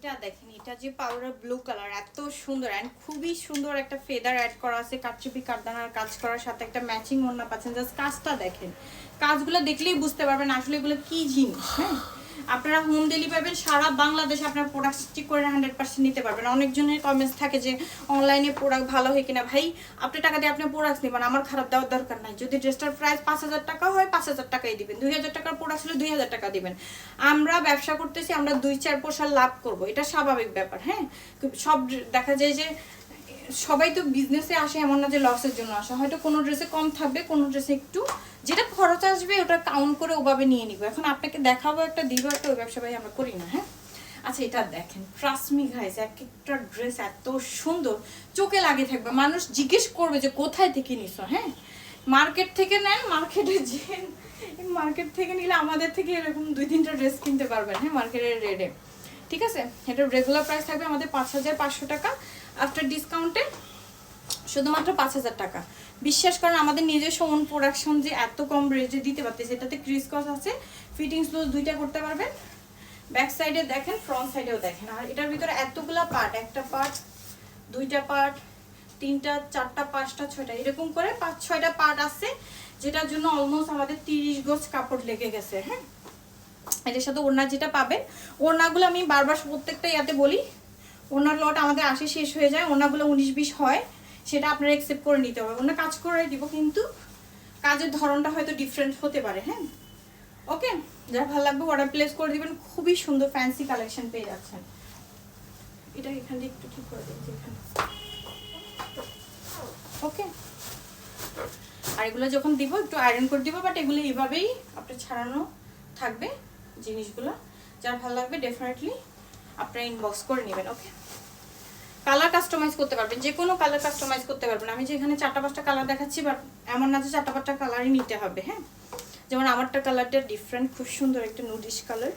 এটা দেখেন, এটা যে পাউডার ব্লু কালার, এত সুন্দর অ্যান্ড খুবই সুন্দর একটা ফেদার অ্যাড করা আছে, কাটচুপি কাটদানার কাজ করার সাথে একটা ম্যাচিং ওড়না পাচ্ছেন। জাস্ট কাজটা দেখেন, কাজগুলো দেখলেই বুঝতে পারবেন আসলে এগুলো কি জিনিস। হ্যাঁ, আপনারা হোম ডেলিভারি পাবেন সারা বাংলাদেশে, আপনার প্রোডাক্ট চেক করে 100% নিতে পারবেন। অনেকজনের কমেন্টস থাকে যে অনলাইনে প্রোডাক্ট ভালো হয় কিনা। ভাই, আপনি টাকা দিয়ে আপনি প্রোডাক্ট নেবেন, আমার খারাপ দেওয়ার দরকার নাই। যদি ড্রেসটার প্রাইস 5,000 টাকা হয় 5,000 টাকাই দিবেন, 2,000 টাকার প্রোডাক্ট হলে 2,000 টাকা দিবেন। আমরা ব্যবসা করতেছি, আমরা 2-4 পয়সা লাভ করব, এটা স্বাভাবিক ব্যাপার। হ্যাঁ, সব দেখা যায় যে সবাই তো বিজনেসে আসে, এমন না যে লসের জন্য আসে। হয়তো কোনো ড্রেসে কম থাকবে, কোনো ড্রেসে একটু যেটা খরচ আসবে ওটা কাউন্ট করে ওভাবে নিয়ে নিব। এখন আপনাকে দেখাবো একটা, দিব একটা, ওই ব্যবসা ভাই আমরা করি না। হ্যাঁ, আচ্ছা এটা দেখেন, ট্রাস্ট মি গাইস, এক একটা ড্রেস এত সুন্দর, চোখে লাগে থাকবে, মানুষ জিজ্ঞেস করবে যে কোথায় থেকে নিছো। হ্যাঁ, মার্কেট থেকে নেন, মার্কেটে যে মার্কেট থেকে নিলে আমাদের থেকে এরকম 2-3টা ড্রেস কিনতে পারবেন। হ্যাঁ, মার্কেটের রেটে, ঠিক আছে। এটার রেগুলার প্রাইস থাকবে আমাদের 5,500 টাকা, আফটার ডিসকাউন্টে শুধুমাত্র 5,000 টাকা। বিশ্বাস করেন আমাদের নিজস্ব ওন প্রোডাকশন যে এত কম রেটে দিতে পারতেছে। এটাতে ক্রিস কস আছে, ফিটিংস লুজ দুইটা করতে পারবেন। ব্যাক সাইডে দেখেন, ফ্রন্ট সাইডেও দেখেন। আর এটার ভিতরে এতগুলা পার্ট, একটা পার্ট, দুইটা পার্ট, 3টা 4টা 5টা 6টা এরকম করে 5-6টা পার্ট আছে, যেটার জন্য অলমোস্ট আমাদের 30 গজ কাপড় লেগে গেছে। হ্যাঁ, এটার সাথে ওড়না যেটা পাবেন, ওড়নাগুলো আমি বারবার প্রত্যেকটা ইয়াতে বলি, ওড়নার লট আমাদের আসে শেষ হয়ে যায়, ওড়নাগুলো 19-20 হয়, সেটা আপনারা অ্যাকসেপ্ট করে নিতে হবে। ওড়না কাজ করে দিব, কিন্তু কাজের ধরনটা হয়তো ডিফারেন্ট হতে পারে। হ্যাঁ, ওকে, যারা ভালো লাগবে অর্ডার প্লেস করে দিবেন। খুবই সুন্দর ফ্যান্সি কালেকশন পেয়ে যাচ্ছেন। এটা এখান থেকে একটু ঠিক করে দিচ্ছি এখানে, ওকে। আর এগুলো যখন দিব একটু আয়রন করে দিব, বাট এগুলো এইভাবেই আপনার ছাড়ানো থাকবে জিনিসগুলো। যার ভালো লাগবে ডেফিনেটলি আপনারা ইনবক্স করে নেবেন, ওকে। কালার কাস্টমাইজ করতে পারবেন, যে কোনো কালার কাস্টমাইজ করতে পারবেন। আমি যে এখানে 4টা-5টা কালার দেখাচ্ছি, বাট এমন না যে 4টা-5টা কালারই নিতে হবে। হ্যাঁ, যেমন আমারটা কালারটা ডিফারেন্ট, খুব সুন্দর একটা নুডিশ কালার।